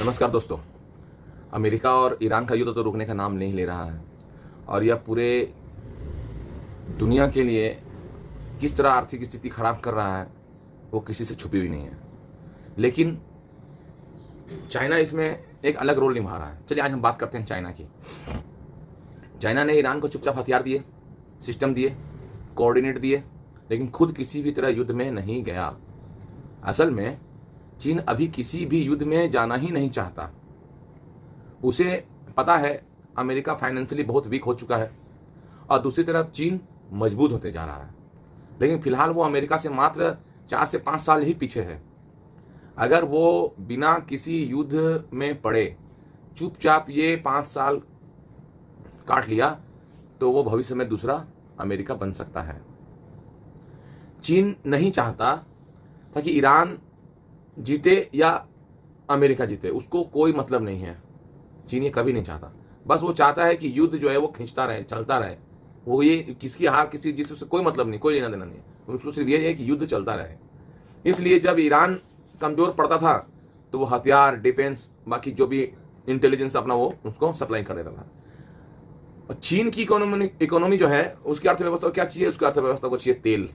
नमस्कार दोस्तों। अमेरिका और ईरान का युद्ध तो रुकने का नाम नहीं ले रहा है और यह पूरे दुनिया के लिए किस तरह आर्थिक स्थिति खराब कर रहा है वो किसी से छुपी हुई नहीं है। लेकिन चाइना इसमें एक अलग रोल निभा रहा है। चलिए आज हम बात करते हैं चाइना की। चाइना ने ईरान को चुपचाप हथियार दिए, सिस्टम दिए, कोऑर्डिनेट दिए, लेकिन खुद किसी भी तरह युद्ध में नहीं गया। असल में चीन अभी किसी भी युद्ध में जाना ही नहीं चाहता। उसे पता है अमेरिका फाइनेंशियली बहुत वीक हो चुका है और दूसरी तरफ चीन मजबूत होते जा रहा है। लेकिन फिलहाल वो अमेरिका से मात्र 4 से 5 साल ही पीछे है। अगर वो बिना किसी युद्ध में पड़े चुपचाप ये 5 साल काट लिया तो वो भविष्य में दूसरा अमेरिका बन सकता है। चीन नहीं चाहता था कि ईरान जीते या अमेरिका जीते, उसको कोई मतलब नहीं है। चीन ये कभी नहीं चाहता। बस वो चाहता है कि युद्ध जो है वो खींचता रहे, चलता रहे। वो ये किसकी हार किसी जीत से कोई मतलब नहीं, कोई लेना देना नहीं। उसको सिर्फ ये है कि युद्ध चलता रहे। इसलिए जब ईरान कमजोर पड़ता था तो वो हथियार, डिफेंस, बाकी जो भी इंटेलिजेंस अपना वो उसको सप्लाई कर देता था। और चीन की इकोनॉमी जो है उसकी अर्थव्यवस्था को क्या चाहिए? उसकी अर्थव्यवस्था को चाहिए तेल।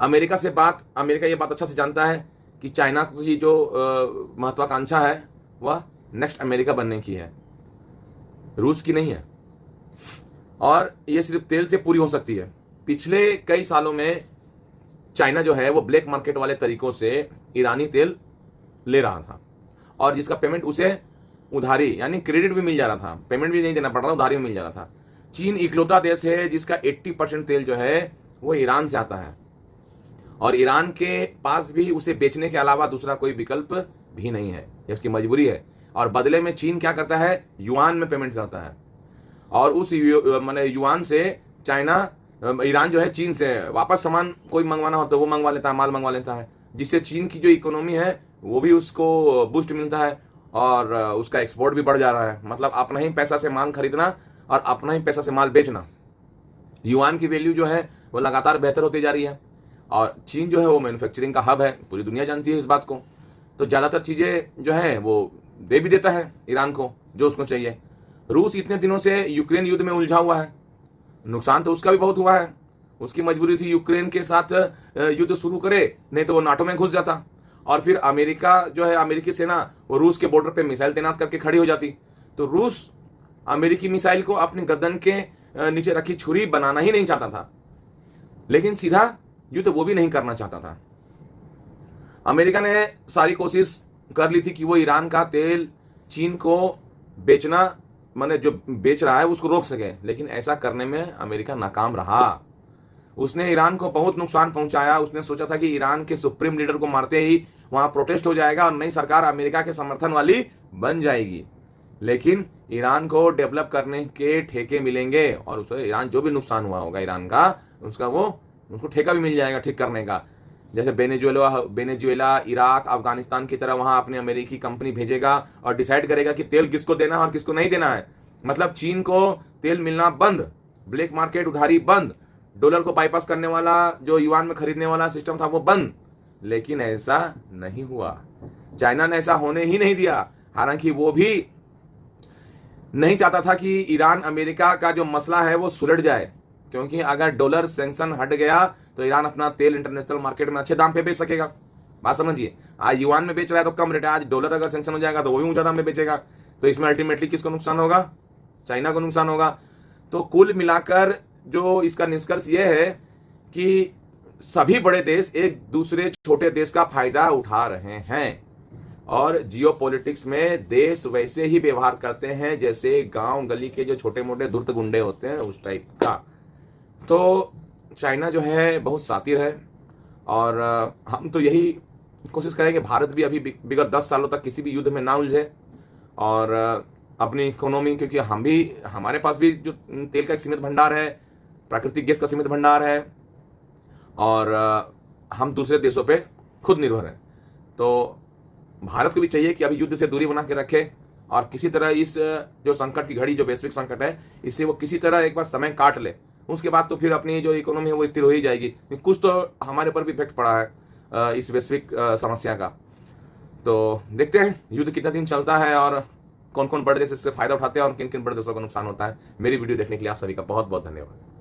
अमेरिका ये बात अच्छा से जानता है कि चाइना की जो महत्वाकांक्षा है वह नेक्स्ट अमेरिका बनने की है, रूस की नहीं है। और ये सिर्फ तेल से पूरी हो सकती है। पिछले कई सालों में चाइना जो है वो ब्लैक मार्केट वाले तरीकों से ईरानी तेल ले रहा था और जिसका पेमेंट उसे उधारी यानी क्रेडिट भी मिल जा रहा था, पेमेंट भी नहीं देना पड़ रहा था, उधारी भी मिल जा रहा था। चीन इकलौता देश है जिसका 80% तेल जो है वो ईरान से आता है और ईरान के पास भी उसे बेचने के अलावा दूसरा कोई विकल्प भी नहीं है, ये उसकी मजबूरी है। और बदले में चीन क्या करता है? युआन में पेमेंट करता है और उस युआन से ईरान जो है चीन से वापस सामान कोई मंगवाना हो तो वो मंगवा लेता है, माल मंगवा लेता है, जिससे चीन की जो इकोनॉमी है वो भी उसको बूस्ट मिलता है और उसका एक्सपोर्ट भी बढ़ जा रहा है। मतलब अपना ही पैसा से माल खरीदना और अपना ही पैसा से माल बेचना। युआन की वैल्यू जो है वो लगातार बेहतर होती जा रही है और चीन जो है वो मैन्युफैक्चरिंग का हब है, पूरी दुनिया जानती है इस बात को। तो ज़्यादातर चीज़ें जो है वो दे भी देता है ईरान को जो उसको चाहिए। रूस इतने दिनों से यूक्रेन युद्ध में उलझा हुआ है, नुकसान तो उसका भी बहुत हुआ है। उसकी मजबूरी थी यूक्रेन के साथ युद्ध शुरू करे, नहीं तो वो नाटो में घुस जाता और फिर अमेरिका जो है, अमेरिकी सेना वो रूस के बॉर्डर पे मिसाइल तैनात करके खड़ी हो जाती। तो रूस अमेरिकी मिसाइल को अपनी गर्दन के नीचे रखी छुरी बनाना ही नहीं चाहता था, लेकिन सीधा युद्ध वो भी नहीं करना चाहता था। अमेरिका ने सारी कोशिश कर ली थी कि वो ईरान का तेल चीन को बेचना, माने जो बेच रहा है उसको रोक सके, लेकिन ऐसा करने में अमेरिका नाकाम रहा। उसने ईरान को बहुत नुकसान पहुंचाया। उसने सोचा था कि ईरान के सुप्रीम लीडर को मारते ही वहां प्रोटेस्ट हो जाएगा और नई सरकार अमेरिका के समर्थन वाली बन जाएगी, लेकिन ईरान को डेवलप करने के ठेके मिलेंगे और उसे ईरान जो भी नुकसान हुआ होगा ईरान का उसको ठेका भी मिल जाएगा ठीक करने का। जैसे वेनेजुएला, इराक, अफगानिस्तान की तरह वहां अपनी अमेरिकी कंपनी भेजेगा और डिसाइड करेगा कि तेल किसको देना है और किसको नहीं देना है। मतलब चीन को तेल मिलना बंद, ब्लैक मार्केट, उधारी बंद, डॉलर को बाईपास करने वाला जो युआन में खरीदने वाला सिस्टम था वो बंद। लेकिन ऐसा नहीं हुआ। चाइना ने ऐसा होने ही नहीं दिया। हालांकि वो भी नहीं चाहता था कि ईरान अमेरिका का जो मसला है वो सुलझ जाए, क्योंकि अगर डॉलर सैंक्शन हट गया तो ईरान अपना तेल इंटरनेशनल मार्केट में अच्छे दाम पे बेच सकेगा। बात समझिए, आज युआन में बेच रहा है तो कम रेट है, आज डॉलर अगर सैंक्शन हो जाएगा तो वो भी ऊंचा दाम में बेचेगा। तो इसमें अल्टीमेटली किसको नुकसान होगा? चाइना को नुकसान होगा। तो कुल मिलाकर जो इसका निष्कर्ष ये है कि सभी बड़े देश एक दूसरे छोटे देश का फायदा उठा रहे हैं और जियोपॉलिटिक्स में देश वैसे ही व्यवहार करते हैं जैसे गांव गली के जो छोटे मोटे धूर्त गुंडे होते हैं उस टाइप का। तो चाइना जो है बहुत शातिर है और हम तो यही कोशिश करेंगे भारत भी अभी विगत 10 सालों तक किसी भी युद्ध में ना उलझे और अपनी इकोनॉमी, क्योंकि हमारे पास भी जो तेल का एक सीमित भंडार है, प्राकृतिक गैस का सीमित भंडार है और हम दूसरे देशों पे खुद निर्भर हैं। तो भारत को भी चाहिए कि अभी युद्ध से दूरी बना के रखे और किसी तरह इस जो संकट की घड़ी, जो वैश्विक संकट है, इससे वो किसी तरह एक बार समय काट ले। उसके बाद तो फिर अपनी जो इकोनॉमी है वो स्थिर हो ही जाएगी। कुछ तो हमारे पर भी इफेक्ट पड़ा है इस वैश्विक समस्या का। तो देखते हैं युद्ध कितना दिन चलता है और कौन कौन बड़े देश इससे फायदा उठाते हैं और किन किन बड़े देशों को नुकसान होता है। मेरी वीडियो देखने के लिए आप सभी का बहुत बहुत धन्यवाद।